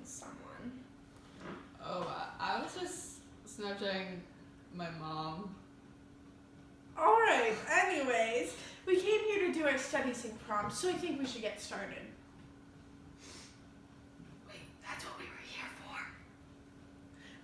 someone. Oh, I was just Snapchatting my mom. Alright, anyways, we came here to do our study sync prompt, so I think we should get started. Wait, that's what we were here for.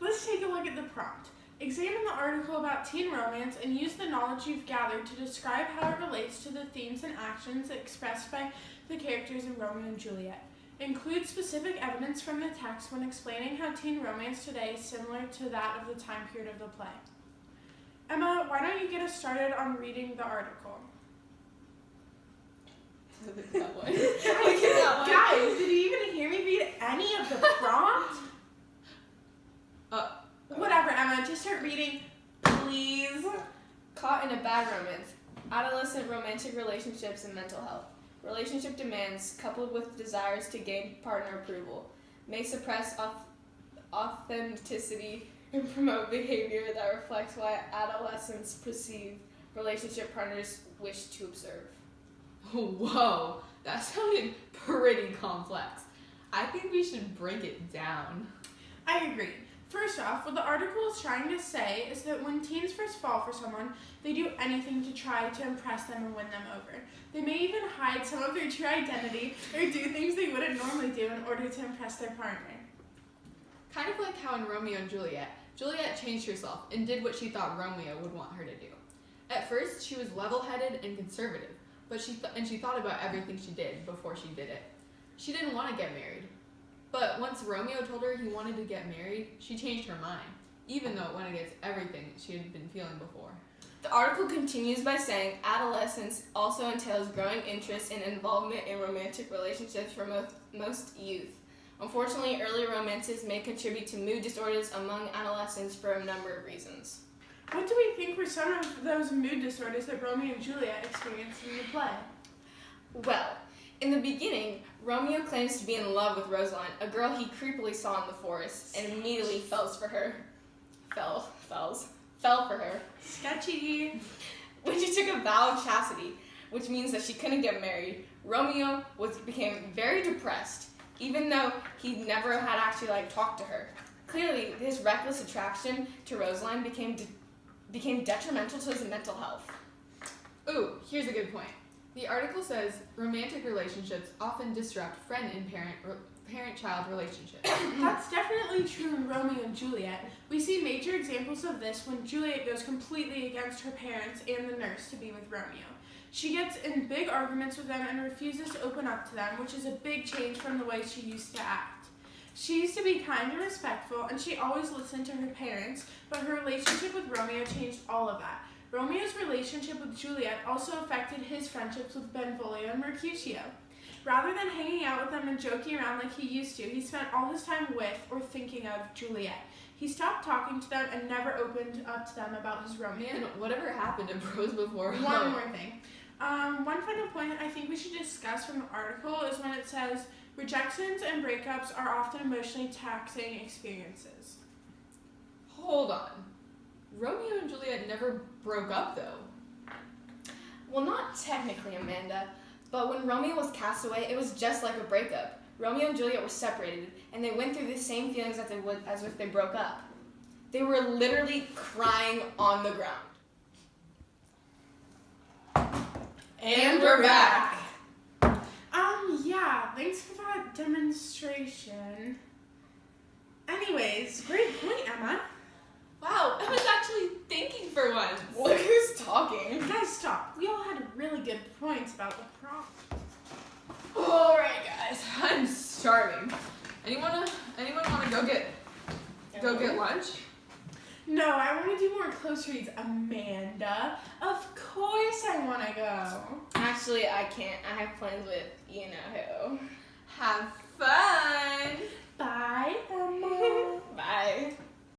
Let's take a look at the prompt. Examine the article about teen romance and use the knowledge you've gathered to describe how it relates to the themes and actions expressed by the characters in Romeo and Juliet. Include specific evidence from the text when explaining how teen romance today is similar to that of the time period of the play. Emma, why don't you get us started on reading the article? That one. Guys, did you even hear me read any of the prompt? Whatever, Emma, just start reading, please. Caught in a bad romance. Adolescent romantic relationships and mental health. Relationship demands, coupled with desires to gain partner approval, may suppress authenticity and promote behavior that reflects why adolescents perceive relationship partners wish to observe. Whoa, that sounded pretty complex. I think we should break it down. I agree. First off, what the article is trying to say is that when teens first fall for someone, they do anything to try to impress them and win them over. They may even hide some of their true identity or do things they wouldn't normally do in order to impress their partner. Kind of like how in Romeo and Juliet, Juliet changed herself and did what she thought Romeo would want her to do. At first, she was level-headed and conservative, but she thought about everything she did before she did it. She didn't want to get married. But once Romeo told her he wanted to get married, she changed her mind, even though it went against everything she had been feeling before. The article continues by saying adolescence also entails growing interest and involvement in romantic relationships for most youth. Unfortunately, early romances may contribute to mood disorders among adolescents for a number of reasons. What do we think were some of those mood disorders that Romeo and Juliet experienced in the play? Well, in the beginning, Romeo claims to be in love with Rosaline, a girl he creepily saw in the forest, and immediately fell for her. Sketchy. When she took a vow of chastity, which means that she couldn't get married, Romeo became very depressed, even though he never had actually talked to her. Clearly, his reckless attraction to Rosaline became detrimental to his mental health. Ooh, here's a good point. The article says romantic relationships often disrupt friend and parent-child relationships. That's definitely true in Romeo and Juliet. We see major examples of this when Juliet goes completely against her parents and the nurse to be with Romeo. She gets in big arguments with them and refuses to open up to them, which is a big change from the way she used to act. She used to be kind and respectful, and she always listened to her parents, but her relationship with Romeo changed all of that. Romeo's relationship with Juliet also affected his friendships with Benvolio and Mercutio. Rather than hanging out with them and joking around like he used to, he spent all his time with or thinking of Juliet. He stopped talking to them and never opened up to them about his romance. Man, whatever happened to bros before? One more thing. One final point I think we should discuss from the article is when it says, rejections and breakups are often emotionally taxing experiences. Hold on. Romeo and Juliet never broke up, though. Well, not technically, Amanda, but when Romeo was cast away, it was just like a breakup. Romeo and Juliet were separated, and they went through the same feelings that they would as if they broke up. They were literally crying on the ground. And we're back. Yeah, thanks for that demonstration. Anyways, great point, Emma. Wow, I was actually thinking for once. Look who's talking. Guys, stop. We all had really good points about the prompt. All right, guys, I'm starving. Anyone want to go get lunch? No, I want to do more close reads, Amanda. Of course I want to go. Actually, I can't. I have plans with you-know-who. Have fun. Bye, Emma. Bye.